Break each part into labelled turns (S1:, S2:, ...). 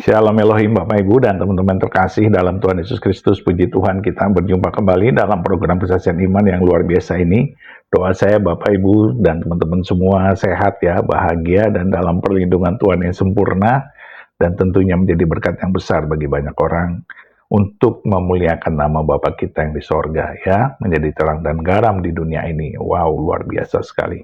S1: Shalom Elohim Bapak Ibu dan teman-teman terkasih dalam Tuhan Yesus Kristus. Puji Tuhan, kita berjumpa kembali dalam program Kesaksian Iman yang luar biasa ini. Doa saya Bapak Ibu dan teman-teman semua sehat ya, bahagia dan dalam perlindungan Tuhan yang sempurna, dan tentunya menjadi berkat yang besar bagi banyak orang untuk memuliakan nama Bapa kita yang di sorga ya, menjadi terang dan garam di dunia ini. Wow, luar biasa sekali.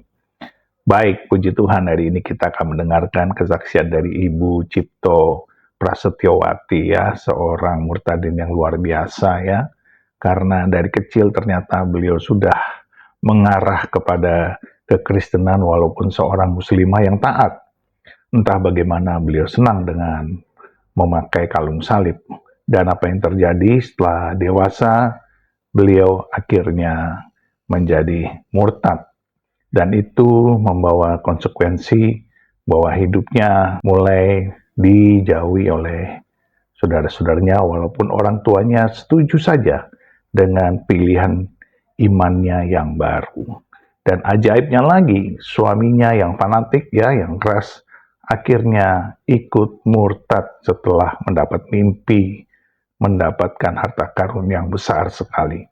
S1: Baik, puji Tuhan, hari ini kita akan mendengarkan kesaksian dari Ibu Cipto Prasetyowati ya, seorang murtadin yang luar biasa ya, karena dari kecil ternyata beliau sudah mengarah kepada kekristenan walaupun seorang muslimah yang taat. Entah bagaimana beliau senang dengan memakai kalung salib, dan apa yang terjadi setelah dewasa, beliau akhirnya menjadi murtad. Dan itu membawa konsekuensi bahwa hidupnya mulai dijauhi oleh saudara-saudaranya, walaupun orang tuanya setuju saja dengan pilihan imannya yang baru. Dan ajaibnya lagi, suaminya yang fanatik ya, yang keras, akhirnya ikut murtad setelah mendapat mimpi, mendapatkan harta karun yang besar sekali.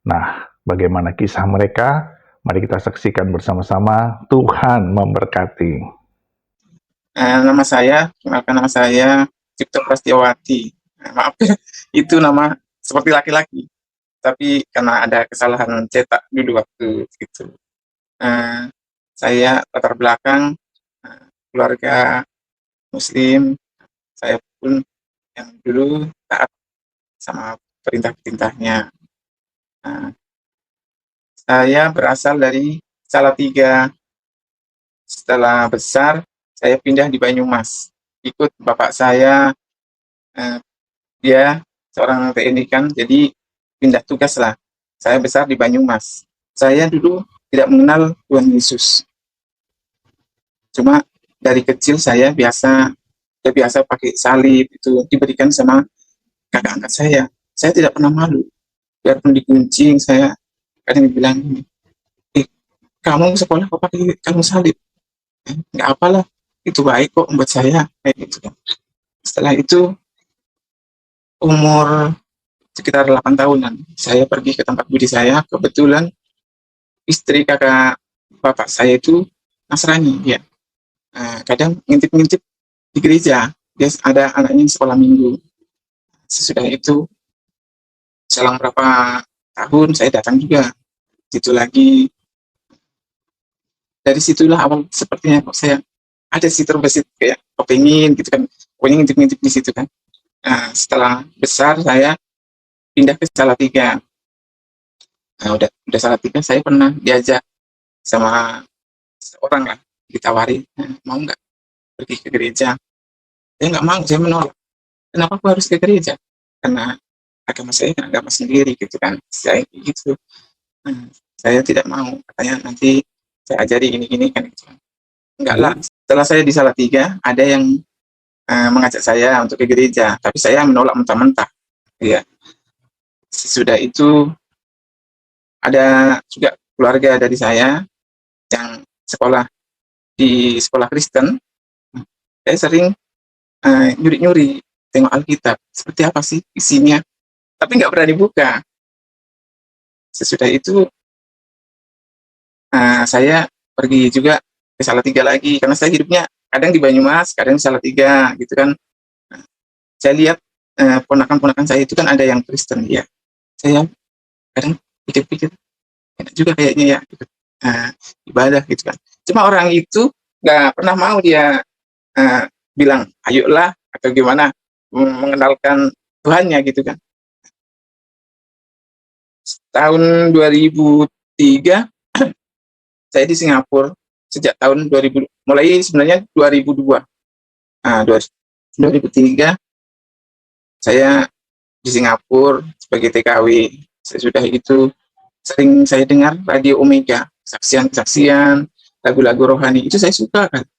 S1: Nah, bagaimana kisah mereka? Mari kita saksikan bersama-sama. Tuhan memberkati.
S2: Nama saya Cipto Prasetyowati. Maaf ya, itu nama seperti laki-laki, tapi karena ada kesalahan cetak dulu waktu itu. Saya latar belakang keluarga Muslim, saya pun yang dulu taat sama perintah-perintahnya. Saya berasal dari Salatiga. Setelah besar, saya pindah di Banyumas. Ikut bapak saya, dia seorang TNI kan, jadi pindah tugas lah. Saya besar di Banyumas. Saya dulu tidak mengenal Tuhan Yesus. Cuma dari kecil saya biasa pakai salib, itu diberikan sama kakak angkat saya. Saya tidak pernah malu. Biarpun dikuncing, saya kadang bilang, kamu sekolah kok pakai kalung salib? Nggak apalah, itu baik kok buat saya. Kayak gitu. Setelah itu, umur sekitar 8 tahunan, saya pergi ke tempat budi saya. Kebetulan istri kakak bapak saya itu Nasrani, ya. Kadang ngintip-ngintip di gereja. Dia ada anaknya di sekolah minggu. Sesudah itu, selang berapa tahun saya datang juga. Itu lagi, dari situlah awal sepertinya kok saya ada sih terbesit kayak kepingin gitu kan, pokoknya ngintip-ngintip di situ kan. Setelah besar saya pindah ke Salatiga. Udah Salatiga, saya pernah diajak sama seorang lah, ditawari, mau nggak pergi ke gereja? Saya nggak mau, saya menolak. Kenapa aku harus ke gereja? Karena agama saya kan agama sendiri gitu kan, saya gitu. Saya tidak mau, katanya nanti saya ajari ini kan gitu. Enggak lah, setelah saya di Salatiga, ada yang mengajak saya untuk ke gereja, tapi saya menolak mentah-mentah. Ya. Sesudah itu ada juga keluarga dari saya yang sekolah di sekolah Kristen. Saya sering nyuri-nyuri tengok Alkitab, seperti apa sih isinya, tapi nggak berani buka. Sesudah itu saya pergi juga ke Salatiga lagi, karena saya hidupnya kadang di Banyumas, kadang di Salatiga gitu kan. Saya lihat ponakan-ponakan saya itu kan ada yang Kristen ya. Saya kadang pikir-pikir enak juga kayaknya ya gitu. Ibadah gitu kan. Cuma orang itu nggak pernah mau dia bilang ayolah atau gimana mengenalkan Tuhannya gitu kan. Tahun 2003 saya di Singapura, sejak tahun 2000, mulai sebenarnya 2002. 2003 saya di Singapura sebagai TKW. Sesudah itu sering saya dengar radio Omega, saksian-saksian, lagu-lagu rohani, itu saya suka kan.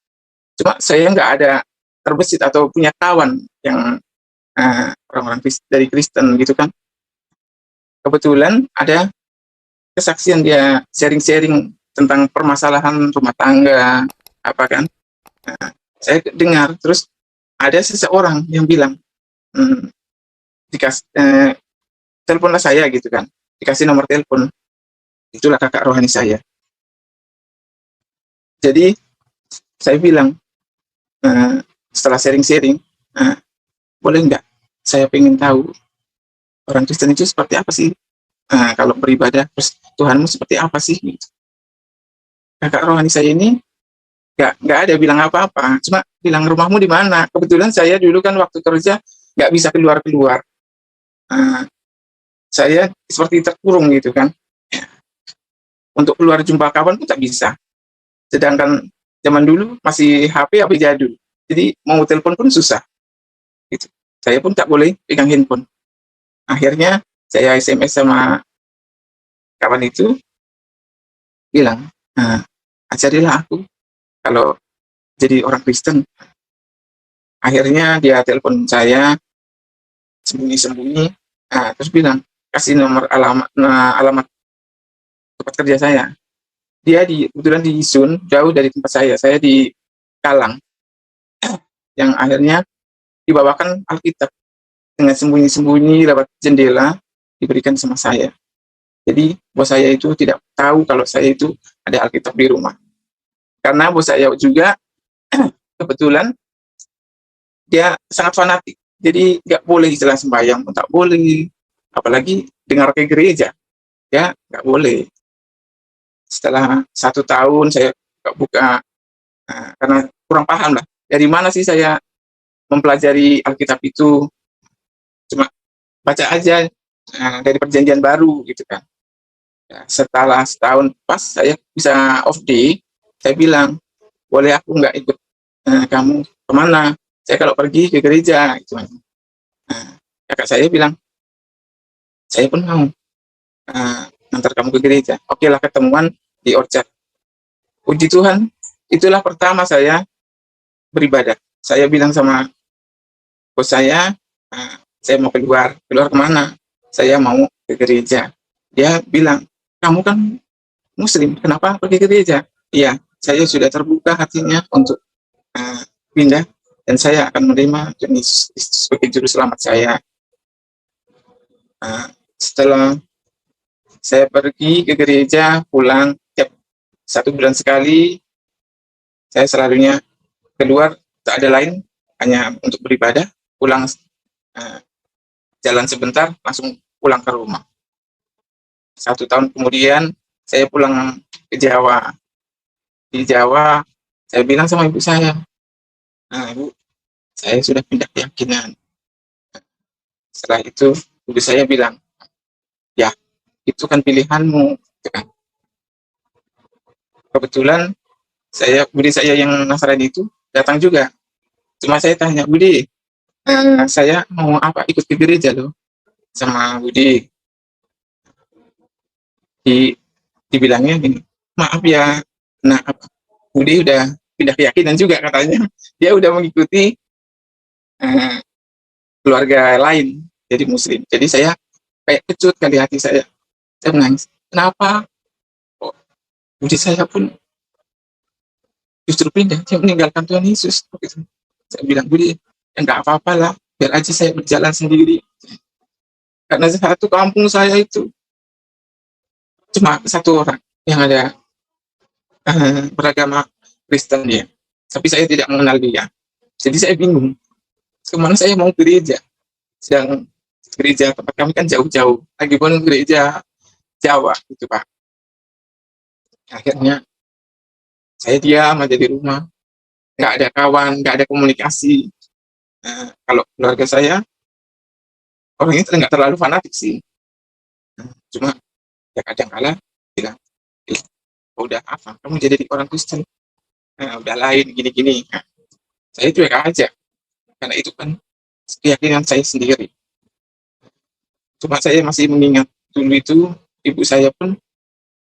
S2: Cuma saya nggak ada terbesit atau punya kawan yang orang-orang dari Kristen gitu kan. Kebetulan ada kesaksian, dia sharing-sharing tentang permasalahan rumah tangga, apa kan. Saya dengar, terus ada seseorang yang bilang, mmm, teleponlah saya gitu kan, dikasih nomor telepon, itulah kakak rohani saya. Jadi saya bilang, setelah sharing-sharing, eee, "Boleh nggak saya pengen tahu orang Kristen itu seperti apa sih? Kalau beribadah, terus Tuhanmu seperti apa sih?" Gitu. Kakak rohani saya ini nggak ada bilang apa-apa, cuma bilang, "Rumahmu di mana?" Kebetulan saya dulu kan waktu kerja nggak bisa keluar-keluar, eee, saya seperti terkurung gitu kan, untuk keluar jumpa kawan pun tak bisa. Sedangkan zaman dulu masih HP jadul, jadi mau telepon pun susah, gitu. Saya pun tak boleh pegang handphone. Akhirnya saya SMS sama kawan itu, bilang, "Ajarilah aku kalau jadi orang Kristen." Akhirnya dia telepon saya sembunyi-sembunyi, terus bilang, kasih nomor alamat tempat kerja saya. Dia kebetulan di Sun, jauh dari tempat saya di Kalang, yang akhirnya dibawakan Alkitab dengan sembunyi-sembunyi lewat jendela diberikan sama saya. Jadi bos saya itu tidak tahu kalau saya itu ada Alkitab di rumah. Karena bos saya juga kebetulan dia sangat fanatik. Jadi nggak boleh istilah sembahyang pun tak boleh, apalagi dengar ke gereja, ya nggak boleh. Setelah 1 tahun saya buka, karena kurang paham lah, dari mana sih saya mempelajari Alkitab itu, cuma baca aja, dari perjanjian baru gitu kan. Ya, setelah setahun pas saya bisa off day, saya bilang, "Boleh aku nggak ikut, kamu kemana? Saya kalau pergi ke gereja," gitu kan. Kakak saya bilang, "Saya pun mau, ngantar kamu ke gereja." Okelah ketemuan di Orchard. Puji Tuhan, itulah pertama saya beribadah. Saya bilang sama bos saya, "Saya mau keluar." "Keluar kemana?" "Saya mau ke gereja." Dia bilang, "Kamu kan muslim, kenapa pergi ke gereja?" "Iya, saya sudah terbuka hatinya untuk, pindah dan saya akan menerima Tuhan Yesus Kristus sebagai juru selamat saya." Setelah saya pergi ke gereja, pulang tiap 1 bulan sekali, saya selalunya keluar, tak ada lain, hanya untuk beribadah, pulang, jalan sebentar, langsung pulang ke rumah. 1 tahun kemudian, saya pulang ke Jawa. Di Jawa, saya bilang sama ibu saya, "Bu, saya sudah pindah keyakinan." Setelah itu, ibu saya bilang, "Ya, itu kan pilihanmu." Gitu kan. Kebetulan Budi saya yang Nasrani itu datang juga. Cuma saya tanya, "Budi, saya mau apa? Ikut ke gereja loh." Sama Budi. Di dibilangnya gini, "Maaf ya, nah Budi udah pindah keyakinan juga," katanya. Dia udah mengikuti, eee, keluarga lain, jadi muslim. Jadi saya kayak kecut kali hati saya menangis. Kenapa kok Budi saya pun justru pindah, dia meninggalkan Tuhan Yesus, gitu. Saya bilang, "Budi, ya nggak apa-apa lah, biar aja saya berjalan sendiri." Karena satu kampung saya itu cuma 1 orang yang ada, beragama Kristen dia, tapi saya tidak mengenal dia. Jadi saya bingung, kemana saya mau gereja, sedang gereja tempat kami kan jauh-jauh, lagipun gereja Jawa gitu, Pak. Akhirnya saya diam aja di rumah, nggak ada kawan, nggak ada komunikasi. Kalau keluarga saya, orangnya nggak terlalu fanatik sih, cuma ya kadang kala bilang, "Ih, udah apa kamu jadi orang Kristen? Udah lain gini-gini." Nah, saya cuek aja, karena itu kan keyakinan saya sendiri. Cuma saya masih mengingat dulu itu ibu saya pun,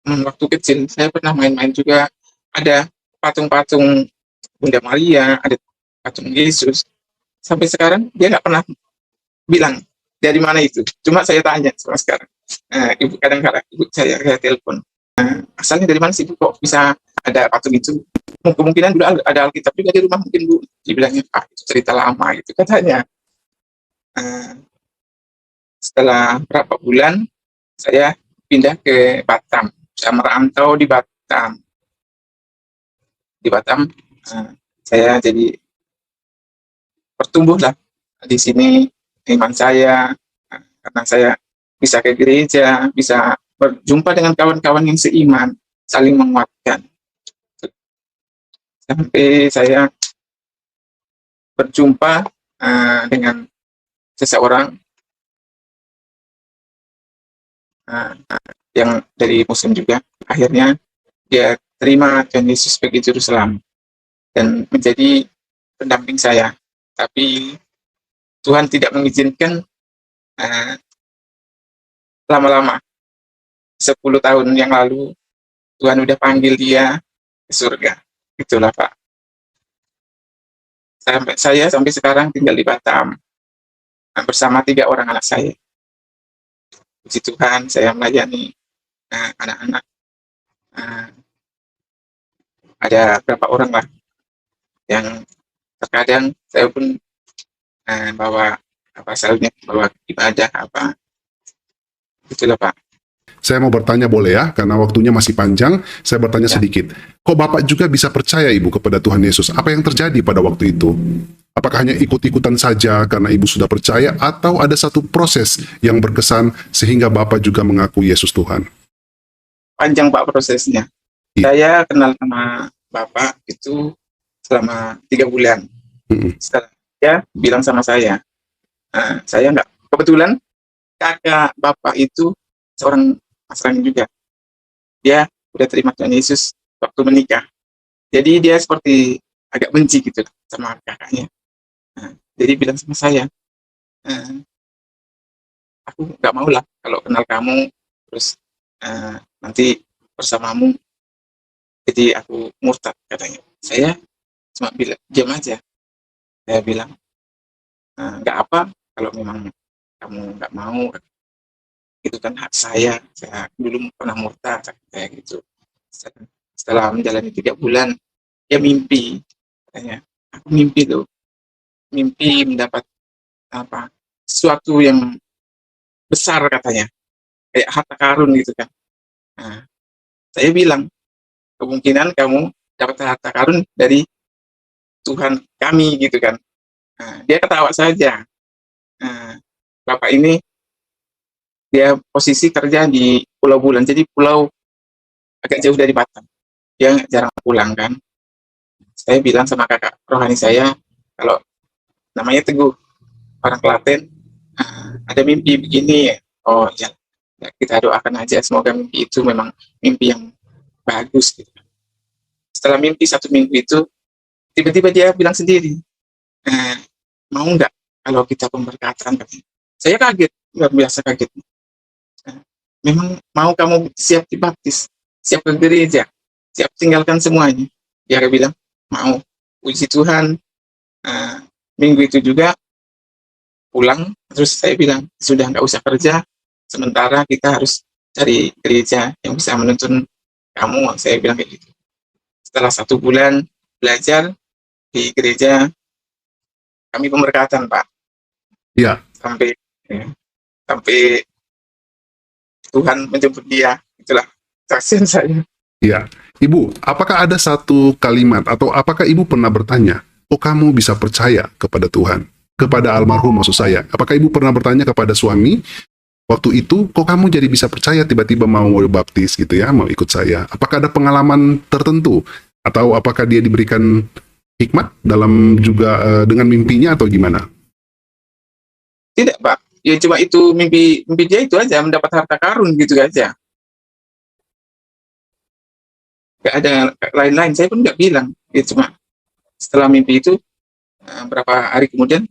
S2: waktu kecil saya pernah main-main juga, ada patung-patung Bunda Maria, ada patung Yesus. Sampai sekarang dia nggak pernah bilang dari mana itu. Cuma saya tanya sama sekarang. Ibu kadang-kadang ibu saya telepon, asalnya dari mana sih Bu kok bisa ada patung itu, kemungkinan dulu ada Alkitab juga di rumah mungkin Bu. Dibilangnya, itu cerita lama gitu katanya. Setelah berapa bulan, saya pindah ke Batam. Saya merantau di Batam. Di Batam, saya jadi bertumbuhlah di sini iman saya, karena saya bisa ke gereja, bisa berjumpa dengan kawan-kawan yang seiman, saling menguatkan. Sampai saya berjumpa dengan seseorang yang dari Muslim juga. Akhirnya dia terima Tuhan Yesus sebagai Juru Selamat dan menjadi pendamping saya. Tapi Tuhan tidak mengizinkan lama-lama. 10 tahun yang lalu Tuhan udah panggil dia ke surga. Itulah Pak. Sampai sekarang tinggal di Batam bersama 3 orang anak saya. Puji Tuhan, saya melayani anak-anak. Ada berapa orang lah yang terkadang saya pun bawa ibadah apa. Itulah Pak.
S3: Saya mau bertanya boleh ya, karena waktunya masih panjang, saya bertanya sedikit. Kok Bapak juga bisa percaya Ibu kepada Tuhan Yesus? Apa yang terjadi pada waktu itu? Apakah hanya ikut-ikutan saja karena Ibu sudah percaya, atau ada satu proses yang berkesan sehingga Bapak juga mengaku Yesus Tuhan?
S2: Panjang Pak prosesnya. Saya kenal sama Bapak itu selama 3 bulan. Setelah dia bilang sama saya nggak, kebetulan kakak Bapak itu seorang Nasrani juga. Dia udah terima Tuhan Yesus waktu menikah. Jadi dia seperti agak benci gitu sama kakaknya. Jadi bilang sama saya, aku nggak mau lah kalau kenal kamu terus nanti bersamamu jadi aku murtad katanya. Saya cuma bilang diam aja. Saya bilang nggak apa kalau memang kamu nggak mau, itu kan hak saya dulu pernah murtad kayak gitu. Setelah menjalani 3 bulan dia mimpi katanya, aku mimpi mendapat sesuatu yang besar katanya, kayak harta karun gitu kan. Saya bilang kemungkinan kamu dapat harta karun dari Tuhan kami gitu kan. Dia ketawa saja. Bapak ini dia posisi kerja di Pulau Bulan, jadi pulau agak jauh dari Batam. Dia jarang pulang kan. Saya bilang sama kakak rohani saya, kalau namanya Teguh, orang Klaten, ada mimpi begini. Oh ya, kita doakan aja semoga mimpi itu memang mimpi yang bagus gitu. Setelah mimpi 1 minggu itu, tiba-tiba dia bilang sendiri, mau nggak kalau kita pemberkatan? Saya kaget, luar biasa kaget. Memang mau kamu siap dibaptis, siap ke gereja, siap tinggalkan semuanya? Dia bilang mau. Puji Tuhan, minggu itu juga pulang. Terus saya bilang sudah nggak usah kerja, sementara kita harus cari gereja yang bisa menuntun kamu. Saya bilang kayak gitu. Setelah 1 bulan belajar di gereja, kami pemberkatan Pak.
S3: Iya.
S2: Sampai Tuhan menjemput dia. Itulah saksian saya.
S3: Iya. Ibu, apakah ada satu kalimat atau apakah Ibu pernah bertanya, oh kamu bisa percaya kepada Tuhan? Kepada almarhum maksud saya. Apakah Ibu pernah bertanya kepada suami, waktu itu kok kamu jadi bisa percaya tiba-tiba mau baptis gitu ya, mau ikut saya? Apakah ada pengalaman tertentu? Atau apakah dia diberikan hikmat dalam juga dengan mimpinya atau gimana?
S2: Tidak Pak. Ya cuma itu mimpi dia itu aja, mendapat harta karun gitu aja. Gak ada lain-lain, saya pun nggak bilang. Ya cuma setelah mimpi itu berapa hari kemudian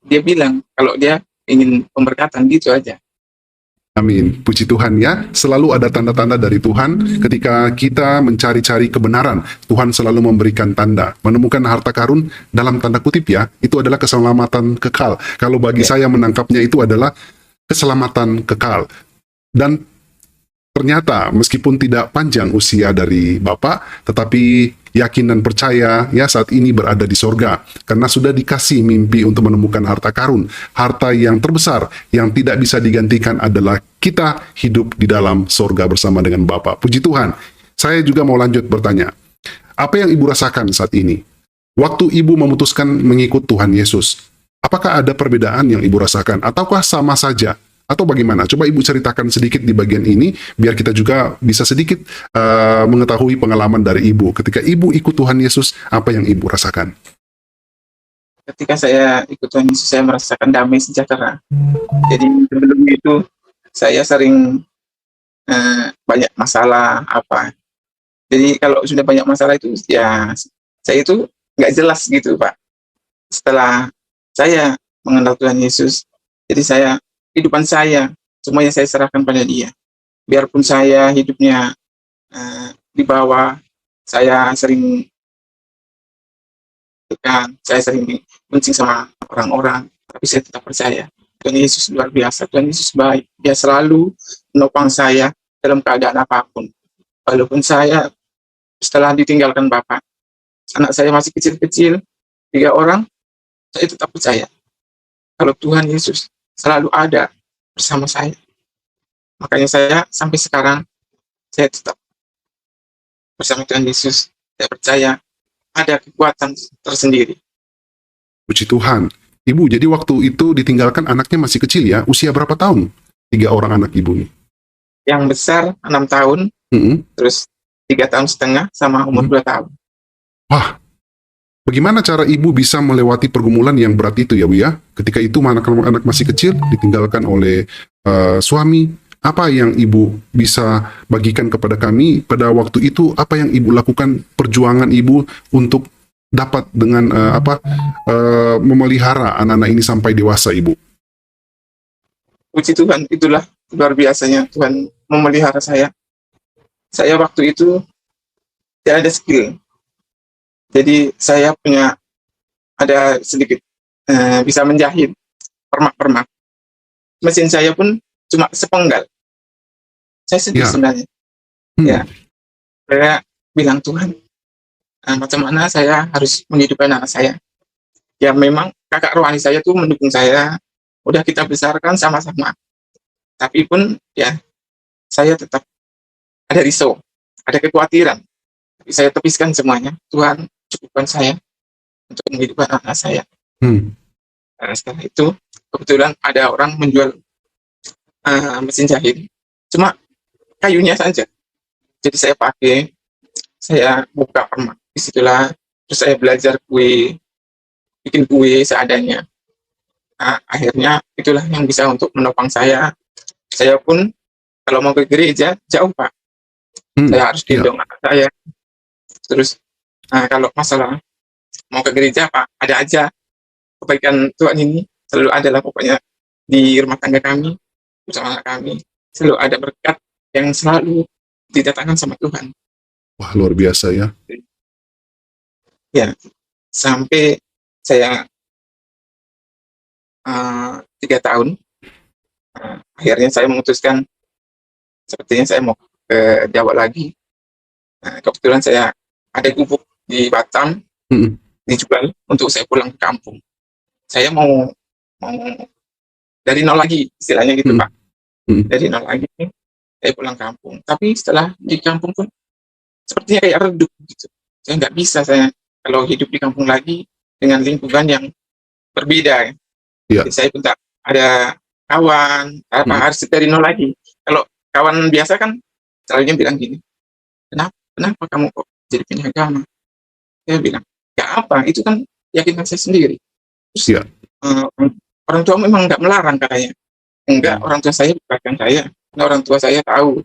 S2: dia bilang kalau dia ingin pemberkatan gitu aja.
S3: Amin. Puji Tuhan ya. Selalu ada tanda-tanda dari Tuhan. Ketika kita mencari-cari kebenaran, Tuhan selalu memberikan tanda. Menemukan harta karun dalam tanda kutip ya, itu adalah keselamatan kekal. Kalau bagi saya menangkapnya itu adalah keselamatan kekal. Dan ternyata meskipun tidak panjang usia dari Bapak, tetapi yakin dan percaya ya saat ini berada di sorga. Karena sudah dikasih mimpi untuk menemukan harta karun. Harta yang terbesar yang tidak bisa digantikan adalah kita hidup di dalam sorga bersama dengan Bapak. Puji Tuhan. Saya juga mau lanjut bertanya. Apa yang Ibu rasakan saat ini? Waktu Ibu memutuskan mengikut Tuhan Yesus, apakah ada perbedaan yang Ibu rasakan? Ataukah sama saja? Atau bagaimana? Coba Ibu ceritakan sedikit di bagian ini, biar kita juga bisa sedikit mengetahui pengalaman dari Ibu. Ketika Ibu ikut Tuhan Yesus, apa yang Ibu rasakan?
S2: Ketika saya ikut Tuhan Yesus, saya merasakan damai sejahtera. Jadi sebelum itu, saya sering banyak masalah apa. Jadi kalau sudah banyak masalah itu, ya saya itu nggak jelas gitu, Pak. Setelah saya mengenal Tuhan Yesus, jadi kehidupan saya, semuanya saya serahkan pada Dia. Biarpun saya hidupnya di bawah, saya sering benci sama orang-orang, tapi saya tetap percaya. Tuhan Yesus luar biasa, Tuhan Yesus baik. Dia selalu menopang saya dalam keadaan apapun. Walaupun saya setelah ditinggalkan Bapak, anak saya masih kecil-kecil, 3 orang, saya tetap percaya kalau Tuhan Yesus selalu ada bersama saya. Makanya saya sampai sekarang, saya tetap bersama Tuhan Yesus. Saya percaya ada kekuatan tersendiri.
S3: Puji Tuhan. Ibu, jadi waktu itu ditinggalkan anaknya masih kecil ya? Usia berapa tahun? 3 orang anak Ibu nih.
S2: Yang besar 6 tahun, terus 3 tahun setengah, sama umur 2 tahun.
S3: Wah, bagaimana cara Ibu bisa melewati pergumulan yang berat itu ya Bu ya? Ketika itu anak-anak masih kecil, ditinggalkan oleh suami. Apa yang Ibu bisa bagikan kepada kami pada waktu itu? Apa yang Ibu lakukan, perjuangan Ibu untuk dapat dengan memelihara anak-anak ini sampai dewasa, Ibu?
S2: Puji Tuhan, itulah luar biasanya Tuhan memelihara saya. Saya waktu itu tidak ada skill. Jadi saya ada sedikit bisa menjahit permak-permak. Mesin saya pun cuma sepenggal. Saya sedih sebenarnya. Ya, saya bilang Tuhan, macam mana saya harus menghidupkan anak saya. Ya memang kakak rohani saya tuh mendukung saya. Udah kita besarkan sama-sama. Tapi pun ya saya tetap ada risau, ada kekhawatiran. Tapi saya tepiskan semuanya. Tuhan, cukupkan saya untuk menghidupkan anak saya. Nah, setelah itu kebetulan ada orang menjual mesin jahit, cuma kayunya saja. Jadi saya pakai, saya buka permak. Disitulah terus saya belajar bikin kue seadanya. Nah, akhirnya itulah yang bisa untuk menopang saya. Saya pun kalau mau ke gereja jauh Pak, saya harus gendong anak saya. Terus kalau masalah mau ke gereja Pak, ada aja kebaikan Tuhan ini selalu ada lah pokoknya di rumah tangga kami bersama anak kami, selalu ada berkat yang selalu didatangkan sama Tuhan.
S3: Wah, luar biasa ya.
S2: Ya, sampai saya 3 tahun, akhirnya saya memutuskan sepertinya saya mau ke Jawa lagi. Kebetulan saya ada gubuk di Batam, dijual untuk saya pulang ke kampung. Saya mau dari nol lagi, istilahnya gitu Pak. Dari nol lagi, saya pulang kampung. Tapi setelah di kampung pun sepertinya kayak redup gitu. Saya nggak bisa kalau hidup di kampung lagi dengan lingkungan yang berbeda. Jadi saya pun tak ada kawan, harus dari nol lagi. Kalau kawan biasa kan selalunya bilang gini, kenapa kamu kok jadi pindah agama? Saya bilang, ya apa, itu kan keyakinan saya sendiri. Terus orang tua memang nggak melarang katanya. Enggak, orang tua saya bukan saya. Nah, orang tua saya tahu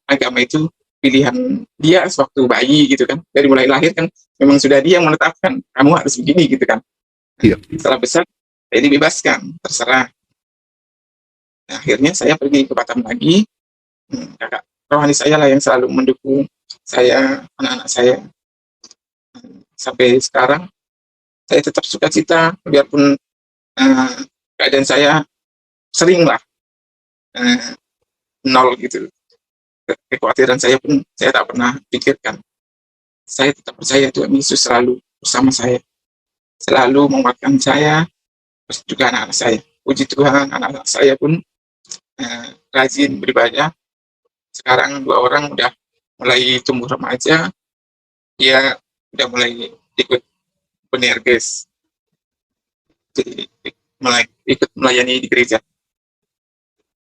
S2: agama itu pilihan dia sewaktu bayi gitu kan. Dari mulai lahir kan memang sudah dia yang menetapkan kamu harus begini gitu kan. Setelah besar saya dibebaskan, terserah. Nah, akhirnya saya pergi ke Batam lagi. Kakak rohani saya lah yang selalu mendukung saya, anak-anak saya. Sampai sekarang saya tetap sukacita biarpun keadaan saya sering lah nol gitu. kekhawatiran saya pun saya tak pernah pikirkan. Saya tetap percaya Tuhan Yesus selalu bersama saya, selalu menguatkan saya, terus juga anak-anak saya. Puji Tuhan, anak-anak saya pun rajin beribadah. Sekarang 2 orang udah mulai tumbuh remaja, dia udah mulai ikut penerges, jadi mulai ikut melayani di gereja.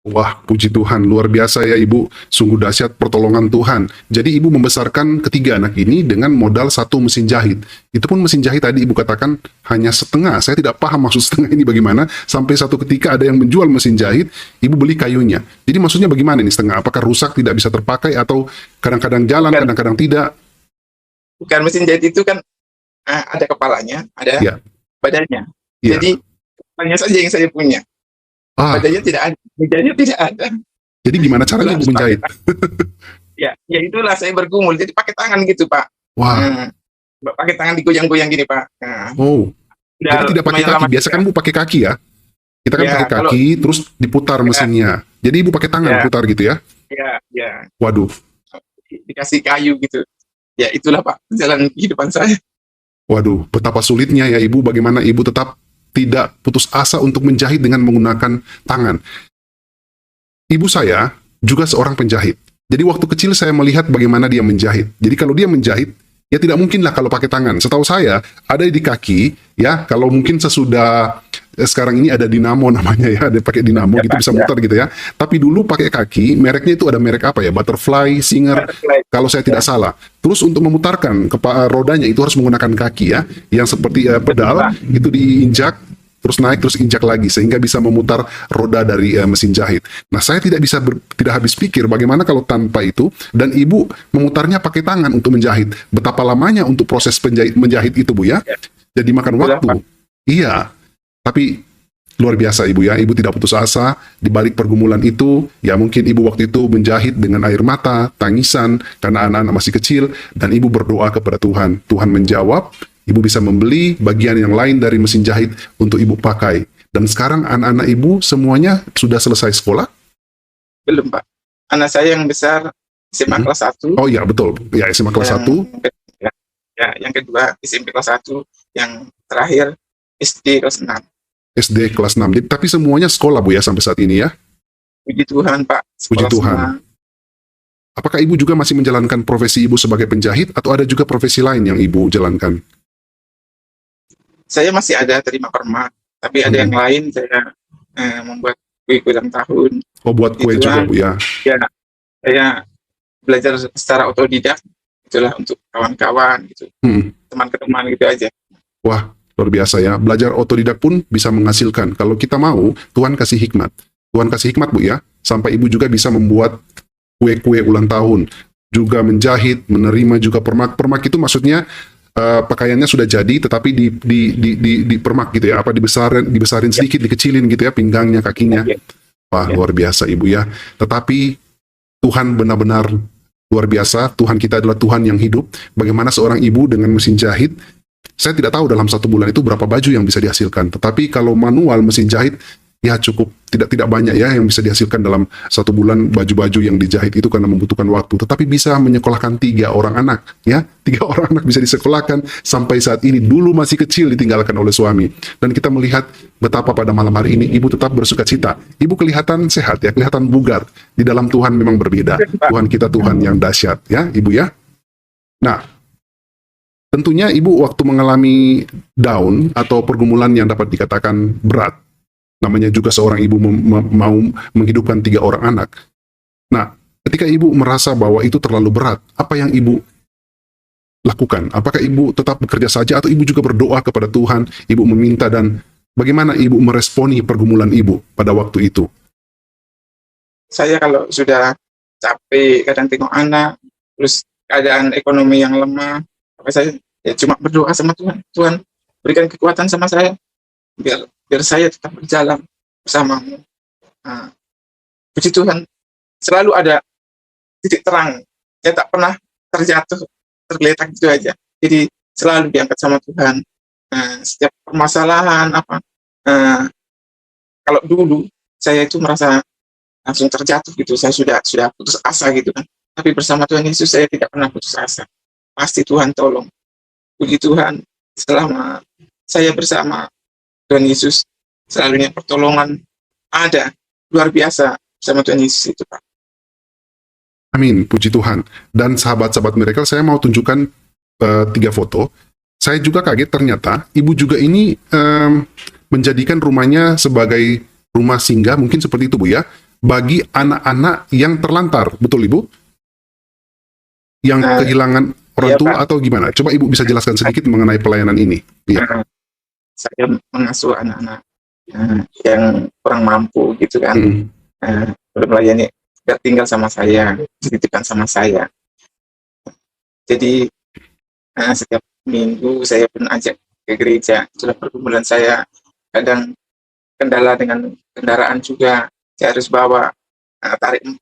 S3: Wah, puji Tuhan, luar biasa ya Ibu, sungguh dahsyat pertolongan Tuhan. Jadi Ibu membesarkan ketiga anak ini dengan modal 1 mesin jahit. Itu pun mesin jahit tadi Ibu katakan hanya setengah, saya tidak paham maksud setengah ini bagaimana, sampai satu ketika ada yang menjual mesin jahit, Ibu beli kayunya. Jadi maksudnya bagaimana ini setengah? Apakah rusak, tidak bisa terpakai, atau kadang-kadang jalan,
S2: Bukan.
S3: kadang-kadang tidak?
S2: Bukan, mesin jahit itu kan ada kepalanya, ada
S3: Ya.
S2: badannya.
S3: Iya.
S2: Jadi kepalanya saja yang saya punya, badannya tidak ada, mejanya tidak ada.
S3: Jadi gimana caranya Ibu menjahit?
S2: Ya itulah saya bergumul. Jadi pakai tangan gitu, Pak.
S3: Wah.
S2: Pakai tangan digoyang-goyang gini, Pak.
S3: Oh. Jadi tidak pakai kaki. Biasa kan Ibu pakai kaki ya? Kita kan pakai kaki, terus diputar mesinnya. Jadi Ibu pakai tangan putar gitu ya?
S2: Ya.
S3: Waduh.
S2: Dikasih kayu gitu. Ya itulah Pak, jalan kehidupan saya.
S3: Waduh, betapa sulitnya ya Ibu, bagaimana Ibu tetap tidak putus asa untuk menjahit dengan menggunakan tangan. Ibu saya juga seorang penjahit. Jadi waktu kecil saya melihat bagaimana dia menjahit. Jadi kalau dia menjahit, ya tidak mungkin lah kalau pakai tangan. Setahu saya, ada di kaki, ya, kalau mungkin sesudah sekarang ini ada dinamo namanya ya, ada pakai dinamo gitu bisa muter gitu ya. Tapi dulu pakai kaki, mereknya itu ada merek apa ya? Butterfly, Singer, kalau saya tidak salah. Terus untuk memutarkan rodanya itu harus menggunakan kaki ya, yang seperti pedal itu diinjak, terus naik, terus injak lagi sehingga bisa memutar roda dari mesin jahit. Nah, saya tidak habis pikir bagaimana kalau tanpa itu, dan Ibu memutarnya pakai tangan untuk menjahit. Betapa lamanya untuk proses menjahit itu, Bu ya. Jadi makan waktu. Iya. Tapi luar biasa Ibu ya, Ibu tidak putus asa di balik pergumulan itu. Ya mungkin Ibu waktu itu menjahit dengan air mata, tangisan karena anak-anak masih kecil, dan Ibu berdoa kepada Tuhan. Tuhan menjawab, Ibu bisa membeli bagian yang lain dari mesin jahit untuk Ibu pakai. Dan sekarang anak-anak Ibu semuanya sudah selesai sekolah?
S2: Belum Pak. Anak saya yang besar SMA kelas 1.
S3: Oh iya betul, ya SMA kelas 1.
S2: Ya, yang kedua SMP kelas 1, yang terakhir SD kelas 6.
S3: SD kelas 6. Jadi, tapi semuanya sekolah Bu ya sampai saat ini ya?
S2: Puji Tuhan Pak.
S3: Puji Tuhan. Semua. Apakah Ibu juga masih menjalankan profesi Ibu sebagai penjahit atau ada juga profesi lain yang Ibu jalankan?
S2: Saya masih ada terima permak, tapi ada yang lain saya membuat kue ulang tahun. Oh,
S3: buat kue juga Bu ya?
S2: Ya, saya belajar secara otodidak, itulah untuk kawan-kawan gitu, teman-teman gitu aja.
S3: Wah, luar biasa ya. Belajar otodidak pun bisa menghasilkan. Kalau kita mau, Tuhan kasih hikmat. Tuhan kasih hikmat Bu ya, sampai Ibu juga bisa membuat kue-kue ulang tahun, juga menjahit, menerima juga permak. Permak itu maksudnya pakaiannya sudah jadi, tetapi di permak gitu ya, apa dibesarin sedikit, dikecilin gitu ya, pinggangnya, kakinya. Wah, luar biasa Ibu ya. Tetapi Tuhan benar-benar luar biasa. Tuhan kita adalah Tuhan yang hidup. Bagaimana seorang ibu dengan mesin jahit, saya tidak tahu dalam 1 bulan itu berapa baju yang bisa dihasilkan. Tetapi kalau manual mesin jahit, ya cukup tidak banyak ya yang bisa dihasilkan dalam 1 bulan baju-baju yang dijahit itu karena membutuhkan waktu. Tetapi bisa menyekolahkan 3 orang anak, ya 3 orang anak bisa disekolahkan sampai saat ini. Dulu masih kecil ditinggalkan oleh suami. Dan kita melihat betapa pada malam hari ini Ibu tetap bersuka cita. Ibu kelihatan sehat ya, kelihatan bugar. Di dalam Tuhan memang berbeda. Tuhan kita Tuhan yang dahsyat ya, Ibu ya. Nah, tentunya Ibu waktu mengalami down atau pergumulan yang dapat dikatakan berat, namanya juga seorang ibu mau menghidupkan 3 orang anak. Nah, ketika Ibu merasa bahwa itu terlalu berat, apa yang Ibu lakukan? Apakah Ibu tetap bekerja saja atau Ibu juga berdoa kepada Tuhan, Ibu meminta, dan bagaimana Ibu meresponi pergumulan Ibu pada waktu itu?
S2: Saya kalau sudah capek, kadang tengok anak, terus keadaan ekonomi yang lemah, saya ya cuma berdoa sama Tuhan. Tuhan, berikan kekuatan sama saya, biar saya tetap berjalan bersamamu. Nah, puji Tuhan, selalu ada titik terang. Saya tak pernah terjatuh, tergeletak gitu aja. Jadi selalu diangkat sama Tuhan. Setiap permasalahan kalau dulu saya itu merasa langsung terjatuh gitu. Saya sudah putus asa gitu kan. Tapi bersama Tuhan Yesus saya tidak pernah putus asa. Pasti Tuhan tolong. Puji Tuhan, selama saya bersama Tuhan Yesus, selalunya pertolongan ada. Luar biasa bersama Tuhan Yesus itu, Pak.
S3: Amin, puji Tuhan. Dan sahabat-sahabat Miracle, saya mau tunjukkan 3 foto. Saya juga kaget ternyata ibu juga ini menjadikan rumahnya sebagai rumah singgah, mungkin seperti itu Bu ya, bagi anak-anak yang terlantar. Betul Ibu? Yang kehilangan orang
S2: iya,
S3: tua
S2: Pak.
S3: atau gimana? Coba Ibu bisa jelaskan sedikit mengenai pelayanan ini. Iya.
S2: Saya mengasuh anak-anak yang kurang mampu gitu kan. Melayani, tinggal sama saya, dititipkan sama saya. Jadi setiap minggu saya pun ajak ke gereja. Sudah pergumulan saya, kadang kendala dengan kendaraan juga. Saya harus bawa tarik 4.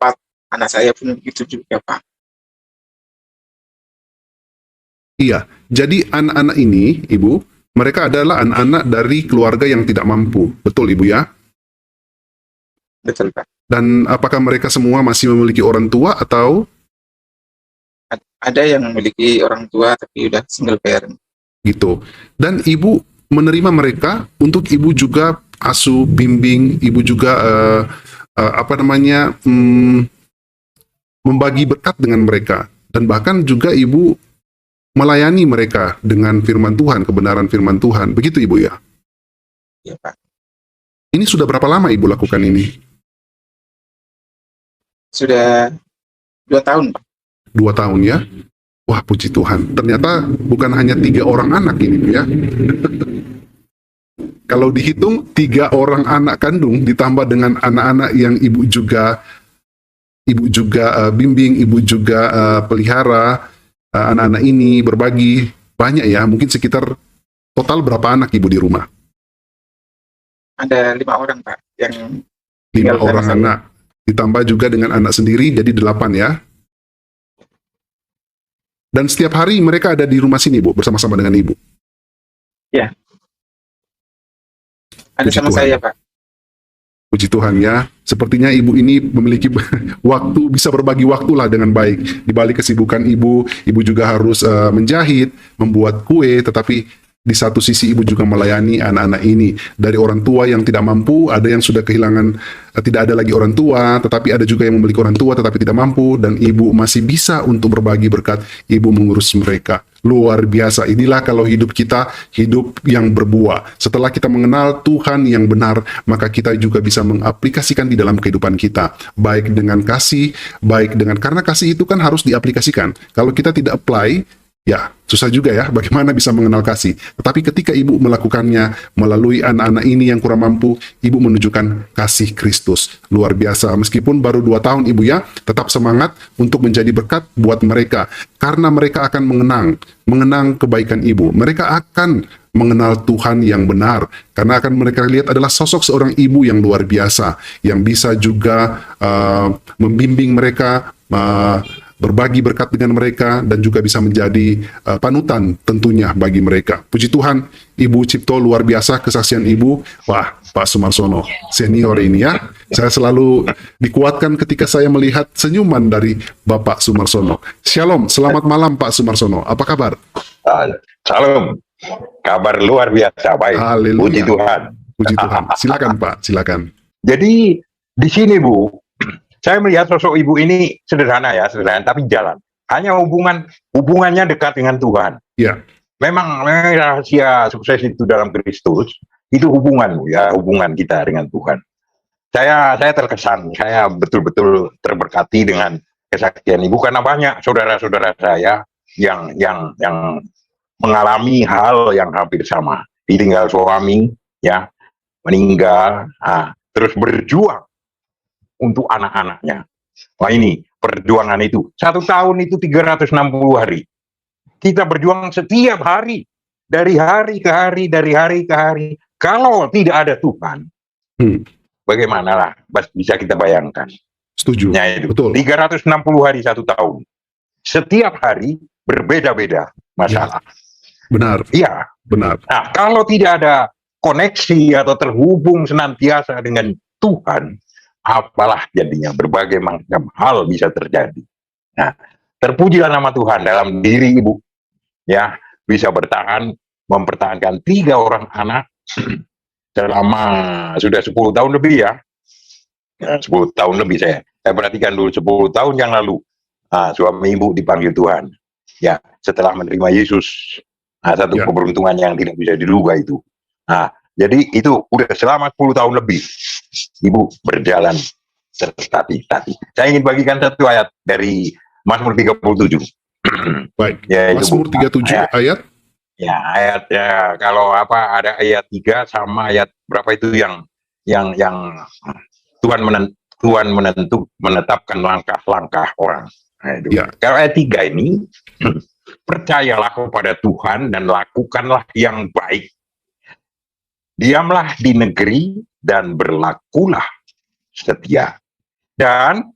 S2: Anak saya pun begitu juga, Pak.
S3: Iya, jadi anak-anak ini, Ibu, mereka adalah anak-anak dari keluarga yang tidak mampu. Betul, Ibu ya?
S2: Betul, Pak.
S3: Dan apakah mereka semua masih memiliki orang tua atau?
S2: Ada yang memiliki orang tua tapi udah single parent.
S3: Gitu. Dan Ibu menerima mereka untuk Ibu juga asuh, bimbing, Ibu juga membagi berkat dengan mereka. Dan bahkan juga Ibu melayani mereka dengan firman Tuhan, kebenaran firman Tuhan. Begitu Ibu ya?
S2: Iya, Pak.
S3: Ini sudah berapa lama Ibu lakukan ini?
S2: Sudah 2 tahun, Pak.
S3: 2 tahun ya? Wah, puji Tuhan. Ternyata bukan hanya 3 orang anak ini Bu ya. Kalau dihitung 3 orang anak kandung ditambah dengan anak-anak yang Ibu juga bimbing, Ibu juga pelihara, anak-anak ini berbagi, banyak ya, mungkin sekitar total berapa anak Ibu di rumah?
S2: Ada 5 orang, Pak, yang
S3: 5
S2: tinggal sama
S3: orang
S2: saya.
S3: anak, ditambah juga dengan anak sendiri, jadi 8 ya. Dan setiap hari mereka ada di rumah sini Bu, bersama-sama dengan Ibu.
S2: Ya. Ada
S3: Puji
S2: sama
S3: Tuhan.
S2: saya, Pak.
S3: Puji Tuhan ya, sepertinya Ibu ini memiliki waktu, bisa berbagi waktu lah dengan baik. Di balik kesibukan Ibu juga harus menjahit, membuat kue, tetapi di satu sisi Ibu juga melayani anak-anak ini. Dari orang tua yang tidak mampu, ada yang sudah kehilangan, tidak ada lagi orang tua, tetapi ada juga yang memiliki orang tua tetapi tidak mampu, dan Ibu masih bisa untuk berbagi berkat, Ibu mengurus mereka. Luar biasa. Inilah kalau hidup kita, hidup yang berbuah. Setelah kita mengenal Tuhan yang benar, maka kita juga bisa mengaplikasikan di dalam kehidupan kita. Baik dengan kasih, karena kasih itu kan harus diaplikasikan. Kalau kita tidak apply, ya susah juga ya bagaimana bisa mengenal kasih. Tetapi ketika Ibu melakukannya melalui anak-anak ini yang kurang mampu, Ibu menunjukkan kasih Kristus. Luar biasa. Meskipun baru 2 tahun Ibu ya, tetap semangat untuk menjadi berkat buat mereka. Karena mereka akan mengenang kebaikan Ibu. Mereka akan mengenal Tuhan yang benar. Karena akan mereka lihat adalah sosok seorang ibu yang luar biasa. Yang bisa juga membimbing mereka, berbagi berkat dengan mereka, dan juga bisa menjadi panutan tentunya bagi mereka. Puji Tuhan, Ibu Cipto luar biasa kesaksian Ibu. Wah, Pak Sumarsono, senior ini ya. Saya selalu dikuatkan ketika saya melihat senyuman dari Bapak Sumarsono. Shalom, selamat malam Pak Sumarsono. Apa kabar?
S4: Salam, kabar luar biasa, baik.
S3: Haleluya.
S4: Puji Tuhan.
S3: Puji Tuhan. Silakan Pak, silakan.
S4: Jadi di sini Bu, saya melihat sosok ibu ini sederhana, tapi jalan. Hanya hubungannya dekat dengan Tuhan.
S3: Ya.
S4: Memang rahasia sukses itu dalam Kristus itu hubungan Bu ya, hubungan kita dengan Tuhan. Saya terkesan, saya betul-betul terberkati dengan kesaksian Ibu karena banyak saudara-saudara saya yang mengalami hal yang hampir sama. Ditinggal suami, ya, meninggal, terus berjuang untuk anak-anaknya. Wah, ini perjuangan itu. 1 tahun itu 360 hari. Kita berjuang setiap hari. Dari hari ke hari, dari hari ke hari. Kalau tidak ada Tuhan, bagaimana lah bisa kita bayangkan.
S3: Setuju.
S4: Ya, itu.
S3: Betul.
S4: 360 hari 1 tahun. Setiap hari berbeda-beda masalah.
S3: Benar.
S4: Iya.
S3: Benar.
S4: Nah, kalau tidak ada koneksi atau terhubung senantiasa dengan Tuhan, apalah jadinya, berbagai macam hal bisa terjadi. Nah, terpujilah nama Tuhan dalam diri ibu, ya, bisa bertahan, mempertahankan 3 orang anak selama sudah 10 tahun lebih ya. 10 tahun lebih saya perhatikan dulu 10 tahun yang lalu. Suami ibu dipanggil Tuhan. Ya, setelah menerima Yesus. Satu
S3: Ya.
S4: keberuntungan yang tidak bisa diduga itu. Jadi itu udah selama 10 tahun lebih ibu berjalan tertatih-tatih. Saya ingin bagikan satu ayat dari Mazmur 37.
S3: Baik.
S4: Ya, itu,
S3: Mazmur 37 ayat.
S4: Ya, ayatnya kalau apa ada ayat 3 sama ayat berapa itu yang Tuhan menetapkan langkah-langkah orang. Nah, itu.
S3: Ya.
S4: Kalau ayat 3 ini, percayalah kepada Tuhan dan lakukanlah yang baik. Diamlah di negeri dan berlakulah setia. Dan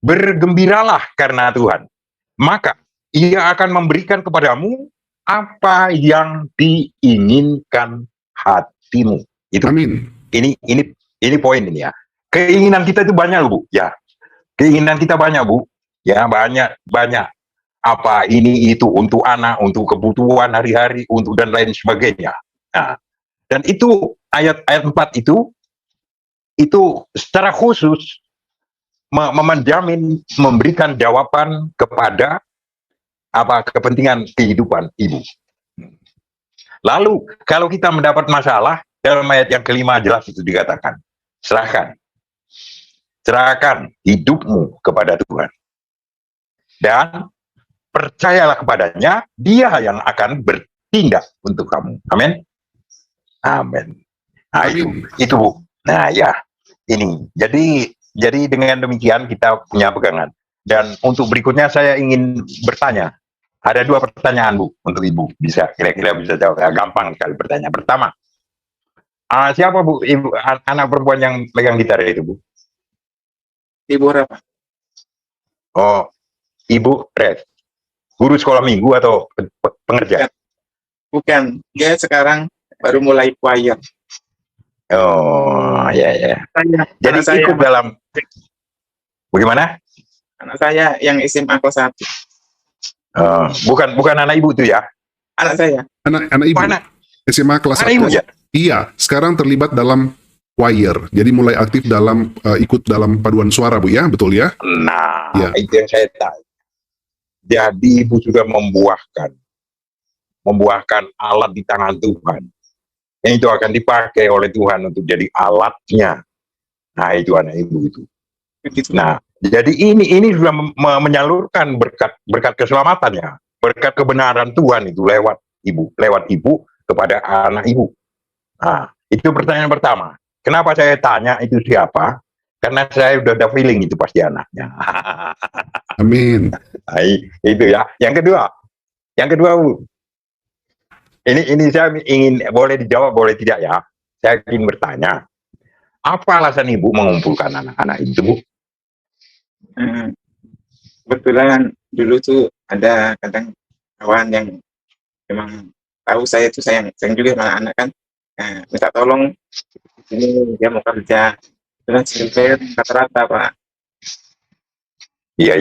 S4: bergembiralah karena Tuhan. Maka Ia akan memberikan kepadamu apa yang diinginkan hatimu. Itu.
S3: Amin.
S4: Ini poin ini ya. Keinginan kita itu banyak, Bu. Ya. Keinginan kita banyak, Bu. Ya, banyak. Apa ini itu untuk anak, untuk kebutuhan hari-hari, untuk dan lain sebagainya. Nah, dan itu ayat 4 itu secara khusus menjamin memberikan jawaban kepada apa kepentingan kehidupan ibu. Lalu kalau kita mendapat masalah, dalam ayat yang kelima jelas itu dikatakan, serahkan hidupmu kepada Tuhan dan percayalah kepadanya, Dia yang akan bertindak untuk kamu. Amin. Amin. Nah, itu Bu. Nah, ya, ini. Jadi dengan demikian kita punya pegangan. Dan untuk berikutnya saya ingin bertanya. Ada 2 pertanyaan, Bu, untuk Ibu. Bisa kira-kira bisa jawab. Gampang sekali bertanya. Pertama, siapa Bu Ibu anak perempuan yang pegang gitar itu, Bu?
S2: Ibu Rafa.
S4: Oh, Ibu Red. Guru sekolah minggu atau pengerja?
S2: Bukan. Dia sekarang baru mulai choir.
S4: Oh, ya. Jadi ikut dalam bagaimana?
S2: Anak saya yang SMA kelas 1.
S4: Bukan anak Ibu itu ya?
S2: Anak saya.
S3: Anak Ibu.
S4: Anak
S3: SMA kelas 1.
S4: Ibu, ya?
S3: Iya, sekarang terlibat dalam choir. Jadi mulai aktif dalam ikut dalam paduan suara, Bu ya, betul ya?
S4: Nah,
S3: ya.
S4: Itu yang saya tahu. Jadi Ibu sudah membuahkan alat di tangan Tuhan. Yang itu akan dipakai oleh Tuhan untuk jadi alatnya. Nah, itu anak Ibu itu. Nah, jadi ini sudah menyalurkan berkat keselamatannya, berkat kebenaran Tuhan itu lewat Ibu kepada anak Ibu. Nah, itu pertanyaan pertama. Kenapa saya tanya itu siapa? Karena saya udah ada feeling itu pasti anaknya.
S3: Amin.
S4: Nah, itu ya. Yang kedua, Bu. Ini saya ingin, boleh dijawab, boleh tidak ya. Saya ingin bertanya, apa alasan Ibu mengumpulkan anak-anak itu, Bu?
S2: Kebetulan dulu tuh ada kadang kawan yang memang tahu saya tuh sayang juga sama anak kan, minta tolong ini dia mau kerja, terus saya rata-rata Pak.
S4: Iya.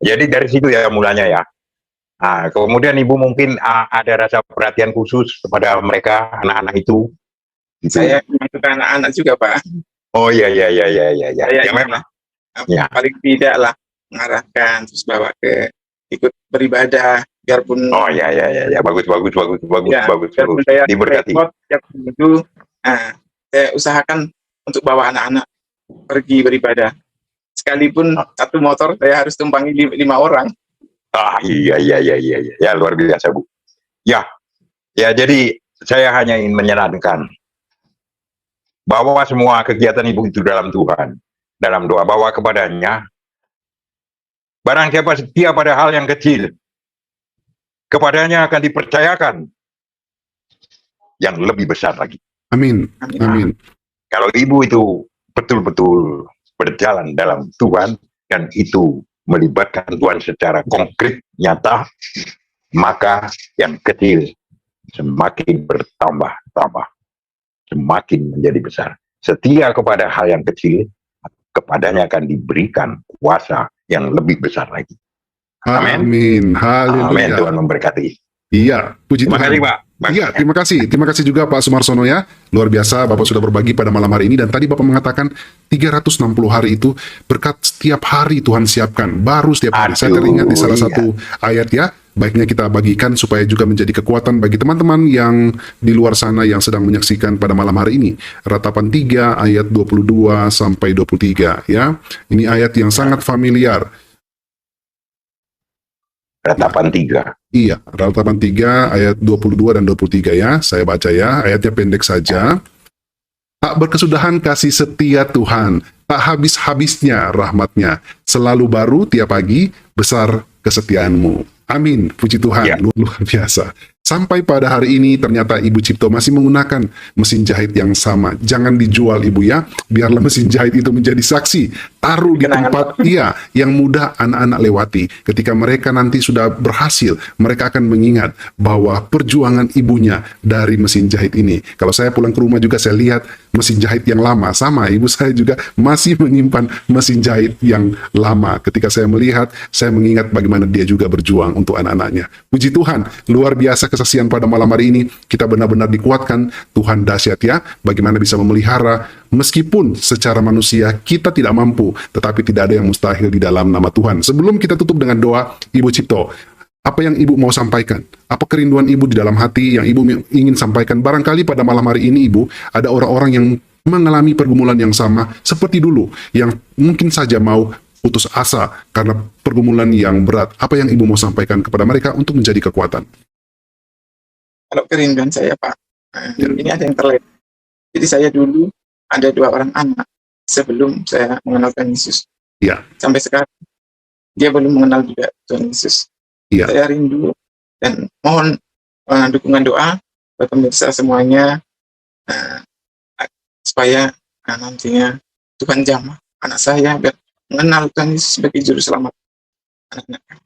S4: Jadi dari situ ya mulanya ya. Kemudian Ibu mungkin ada rasa perhatian khusus kepada mereka, anak-anak itu.
S2: Saya masuk anak-anak juga Pak.
S4: Oh iya.
S2: Ya memang. Ya. Paling tidak lah mengarahkan, terus bawa ke ikut beribadah, biarpun.
S4: Oh iya. Bagus. Diberkati.
S2: Itu, saya usahakan untuk bawa anak-anak pergi beribadah. Sekalipun satu motor saya harus tumpangi 5 orang.
S4: Iya. Ya, luar biasa, Bu. Ya, jadi saya hanya ingin menyarankan bahwa semua kegiatan Ibu itu dalam Tuhan, dalam doa, bawa kepadanya. Barang siapa setia pada hal yang kecil, kepadanya akan dipercayakan yang lebih besar lagi.
S3: Amin.
S4: Kalau Ibu itu betul-betul berjalan dalam Tuhan, dan itu melibatkan Tuhan secara konkret, nyata, maka yang kecil semakin bertambah, semakin menjadi besar. Setia kepada hal yang kecil, kepadanya akan diberikan kuasa yang lebih besar lagi. Amin.
S3: Amin.
S4: Amin.
S3: Haleluya.
S4: Tuhan memberkati.
S3: Iya, puji
S4: Terima
S3: Tuhan.
S4: kasih, Pak.
S3: Iya, terima kasih. Terima kasih juga Pak Sumarsono ya. Luar biasa Bapak sudah berbagi pada malam hari ini. Dan tadi Bapak mengatakan 360 hari itu berkat setiap hari Tuhan siapkan. Baru setiap hari. Saya teringat di salah
S4: Aduh,
S3: satu ayat ya. Baiknya kita bagikan supaya juga menjadi kekuatan bagi teman-teman yang di luar sana yang sedang menyaksikan pada malam hari ini. Ratapan 3 ayat 22 sampai 23 ya. Ini ayat yang sangat familiar.
S4: Ratapan 3.
S3: Iya, Ratapan 3 ayat 22 dan 23 ya. Saya baca ya, ayatnya pendek saja. Tak berkesudahan kasih setia Tuhan, tak habis-habisnya rahmatnya. Selalu baru tiap pagi, besar kesetiaanmu. Amin, puji Tuhan,
S4: Ya.
S3: luar biasa. Sampai pada hari ini ternyata Ibu Cipto masih menggunakan mesin jahit yang sama. Jangan dijual Ibu ya, biarlah mesin jahit itu menjadi saksi. Taruh di
S2: Kenangan.
S3: tempat yang mudah anak-anak lewati. Ketika mereka nanti sudah berhasil, mereka akan mengingat bahwa perjuangan ibunya dari mesin jahit ini. Kalau saya pulang ke rumah juga saya lihat mesin jahit yang lama. Sama, ibu saya juga masih menyimpan mesin jahit yang lama. Ketika saya melihat, saya mengingat bagaimana dia juga berjuang untuk anak-anaknya. Puji Tuhan, luar biasa kesaksian pada malam hari ini. Kita benar-benar dikuatkan. Tuhan dahsyat ya, bagaimana bisa memelihara. Meskipun secara manusia kita tidak mampu, tetapi tidak ada yang mustahil di dalam nama Tuhan. Sebelum kita tutup dengan doa, Ibu Cipto, apa yang Ibu mau sampaikan? Apa kerinduan Ibu di dalam hati yang Ibu ingin sampaikan? Barangkali pada malam hari ini Ibu, ada orang-orang yang mengalami pergumulan yang sama seperti dulu, yang mungkin saja mau putus asa karena pergumulan yang berat. Apa yang Ibu mau sampaikan kepada mereka untuk menjadi kekuatan?
S2: Kalau kerinduan saya, Pak,
S3: Ya.
S2: ini ada yang terlewat. Jadi saya dulu ada 2 orang anak sebelum saya mengenal Tuhan Yesus.
S3: Ya.
S2: Sampai sekarang dia belum mengenal juga Tuhan Yesus.
S3: Ya.
S2: Saya rindu dan mohon dukungan doa buat pemirsa semuanya, eh, supaya nantinya Tuhan jamah anak saya biar mengenal Tuhan Yesus sebagai juru selamat anak-anak.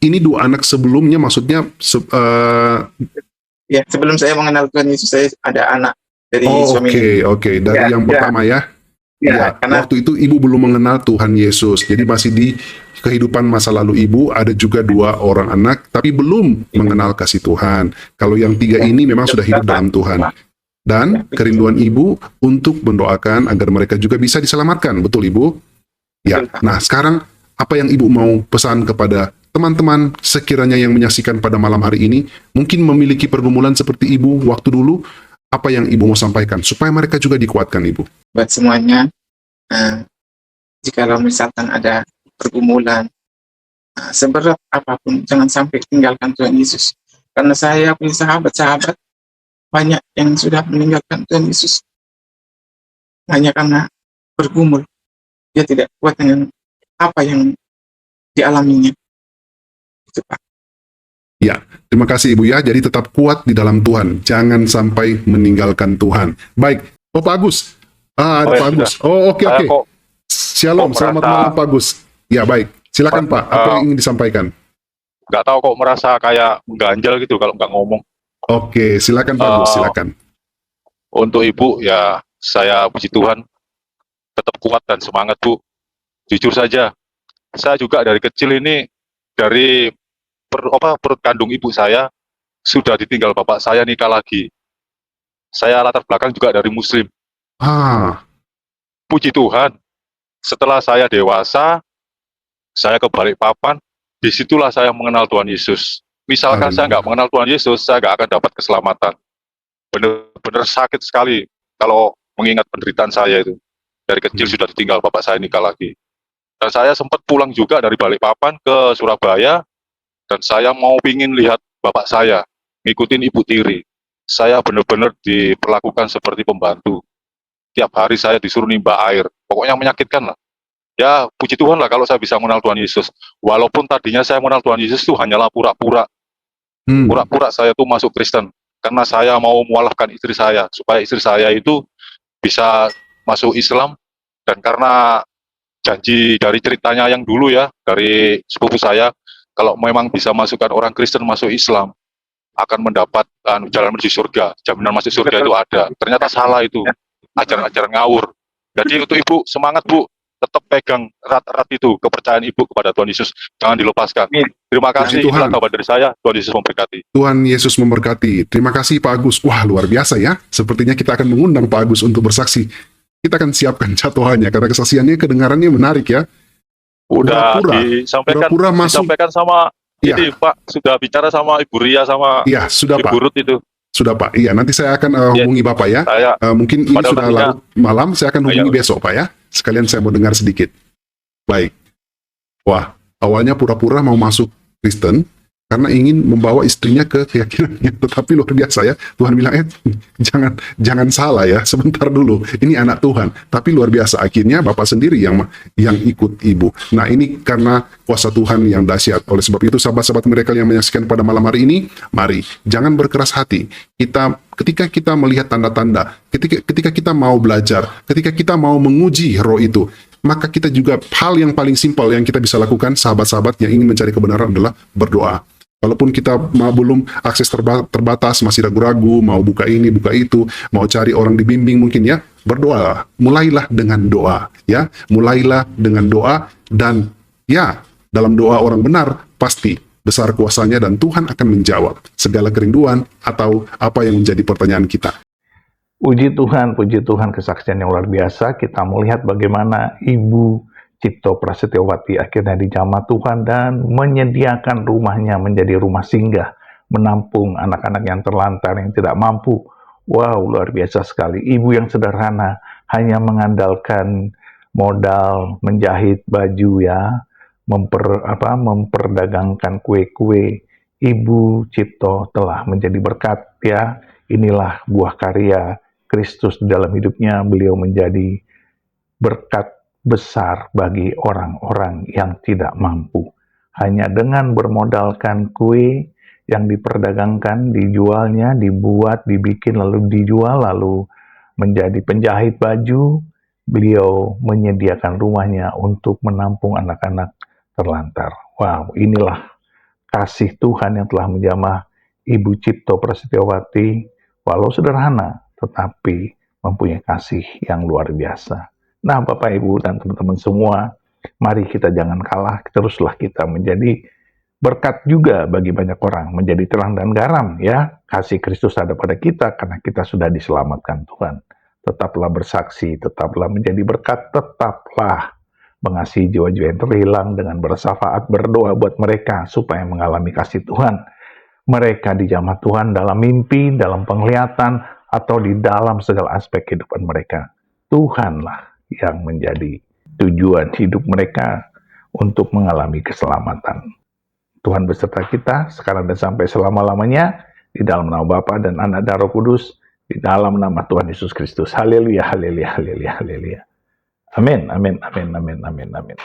S3: Ini 2 anak sebelumnya, maksudnya
S2: Ya, sebelum saya mengenal Tuhan Yesus, saya ada anak dari suami.
S3: Oke. Dari
S2: Ya,
S3: yang
S2: ya.
S3: pertama ya.
S2: Ya, karena
S3: Waktu itu Ibu belum mengenal Tuhan Yesus. Jadi masih di kehidupan masa lalu Ibu ada juga 2 orang anak, tapi belum mengenal kasih Tuhan. Kalau yang 3 ini memang sudah hidup dalam Tuhan. Dan kerinduan Ibu untuk mendoakan agar mereka juga bisa diselamatkan. Betul Ibu? Ya.
S2: Betul, Pak.
S3: Nah sekarang apa yang Ibu mau pesan kepada teman-teman sekiranya yang menyaksikan pada malam hari ini, mungkin memiliki pergumulan seperti Ibu waktu dulu, apa yang Ibu mau sampaikan supaya mereka juga dikuatkan Ibu?
S2: buat semuanya, jikalau misalkan ada pergumulan, seberat apapun, jangan sampai tinggalkan Tuhan Yesus. Karena saya punya sahabat-sahabat banyak yang sudah meninggalkan Tuhan Yesus hanya karena bergumul. Dia tidak kuat dengan apa yang dialaminya. Itu, Pak.
S3: Terima kasih Ibu ya, jadi tetap kuat di dalam Tuhan, jangan sampai meninggalkan Tuhan. Baik, Pak Agus. Ada
S5: Oh, ya
S3: Pak Agus.
S5: sudah.
S3: Oh, oke.
S5: Saya kok
S3: Shalom,
S5: kok
S3: selamat
S5: merasa-
S3: malam Pak Agus. Ya baik, silakan Pak, apa yang ingin disampaikan?
S5: nggak tahu kok merasa kayak mengganjal gitu kalau nggak ngomong.
S3: Oke, silakan Pak Agus, silakan.
S5: Untuk Ibu ya saya puji Tuhan tetap kuat dan semangat Bu. Jujur saja, saya juga dari kecil ini dari perut kandung ibu saya sudah ditinggal bapak saya nikah lagi. Saya latar belakang juga dari Muslim. Puji Tuhan, setelah saya dewasa, saya ke Balikpapan, disitulah saya mengenal Tuhan Yesus. Misalkan saya nggak mengenal Tuhan Yesus, saya nggak akan dapat keselamatan. Benar-benar sakit sekali kalau mengingat penderitaan saya itu. Dari kecil sudah ditinggal bapak saya nikah lagi. Dan saya sempat pulang juga dari Balikpapan ke Surabaya, dan saya mau pingin lihat bapak saya, ngikutin Ibu Tiri. Saya benar-benar diperlakukan seperti pembantu. Tiap hari saya disuruh nimba air, pokoknya menyakitkan lah. Ya, puji Tuhan lah kalau saya bisa mengenal Tuhan Yesus. Walaupun tadinya saya mengenal Tuhan Yesus itu hanyalah pura-pura. Pura-pura saya tuh masuk Kristen. Karena saya mau mualafkan istri saya, supaya istri saya itu bisa masuk Islam. Dan karena janji dari ceritanya yang dulu ya, dari sepupu saya, kalau memang bisa masukkan orang Kristen masuk Islam, akan mendapat jalan menuju surga. Jaminan masuk surga itu ada. Ternyata salah itu. Ajaran-ajaran ngawur. Jadi untuk Ibu, semangat Bu. tetap pegang erat-erat itu kepercayaan ibu kepada Tuhan Yesus, jangan dilepaskan.
S2: Amin.
S5: Terima kasih,
S3: Tuhan.
S5: inilah kabar dari saya. Tuhan Yesus memberkati.
S3: Tuhan Yesus memberkati. Terima kasih Pak Agus. Wah, luar biasa ya. Sepertinya kita akan mengundang Pak Agus untuk bersaksi. Kita akan siapkan jadwalnya karena kesaksiannya, kedengarannya menarik ya.
S5: Udah
S3: Pura-pura masuk.
S5: disampaikan sama
S3: Iya.
S5: ini Pak, sudah bicara sama Ibu Ria sama
S3: Iya, sudah Pak.
S5: Ibu Ruth itu.
S3: Sudah Pak. Iya, nanti saya akan
S5: Iya.
S3: hubungi Bapak ya.
S5: Saya
S3: Mungkin ini
S5: pada
S3: sudah
S5: waktunya.
S3: larut malam, saya akan hubungi
S5: Ayo.
S3: besok Pak ya. Sekalian saya mau dengar sedikit. Baik. Wah, awalnya pura-pura mau masuk Kristen karena ingin membawa istrinya ke keyakinannya, tetapi luar biasa ya. Tuhan bilang, jangan salah ya, sebentar dulu. Ini anak Tuhan. Tapi luar biasa, akhirnya Bapak sendiri yang ikut Ibu. Nah, ini karena kuasa Tuhan yang dahsyat. Oleh sebab itu, sahabat-sahabat mereka yang menyaksikan pada malam hari ini, mari, jangan berkeras hati. Ketika kita melihat tanda-tanda, ketika kita mau belajar, ketika kita mau menguji roh itu, maka kita juga, hal yang paling simpel yang kita bisa lakukan, sahabat-sahabat yang ingin mencari kebenaran adalah berdoa. Walaupun kita belum akses terbatas, masih ragu-ragu, mau buka ini, buka itu, mau cari orang dibimbing mungkin ya, berdoa. Mulailah dengan doa, ya. Mulailah dengan doa, dan ya, dalam doa orang benar, pasti besar kuasanya dan Tuhan akan menjawab segala kerinduan atau apa yang menjadi pertanyaan kita.
S1: Puji Tuhan, kesaksian yang luar biasa. Kita melihat bagaimana Ibu Cipto Prasetyowati akhirnya dijamah Tuhan dan menyediakan rumahnya menjadi rumah singgah, menampung anak-anak yang terlantar, yang tidak mampu. Wow, luar biasa sekali. Ibu yang sederhana, hanya mengandalkan modal menjahit baju ya, memperdagangkan kue-kue. Ibu Cipto telah menjadi berkat ya. Inilah buah karya Kristus di dalam hidupnya. Beliau menjadi berkat besar bagi orang-orang yang tidak mampu. Hanya dengan bermodalkan kue yang diperdagangkan, dijualnya, dibuat, dibikin, lalu dijual, lalu menjadi penjahit baju, beliau menyediakan rumahnya untuk menampung anak-anak terlantar. Wow, inilah kasih Tuhan yang telah menjamah Ibu Cipto Prasetyowati, walau sederhana, tetapi mempunyai kasih yang luar biasa. Nah, Bapak, Ibu, dan teman-teman semua, mari kita jangan kalah, teruslah kita menjadi berkat juga bagi banyak orang, menjadi terang dan garam, ya. Kasih Kristus ada pada kita, karena kita sudah diselamatkan Tuhan. Tetaplah bersaksi, tetaplah menjadi berkat, tetaplah mengasihi jiwa-jiwa yang terhilang dengan bersyafaat, berdoa buat mereka, supaya mengalami kasih Tuhan. Mereka dijamah Tuhan dalam mimpi, dalam penglihatan, atau di dalam segala aspek kehidupan mereka. Tuhanlah yang menjadi tujuan hidup mereka untuk mengalami keselamatan. Tuhan beserta kita sekarang dan sampai selama-lamanya, di dalam nama Bapa dan Anak dan Roh Kudus, di dalam nama Tuhan Yesus Kristus. Haleluya, haleluya, haleluya, haleluya. Amin, amin, amin, amin, amin, amin.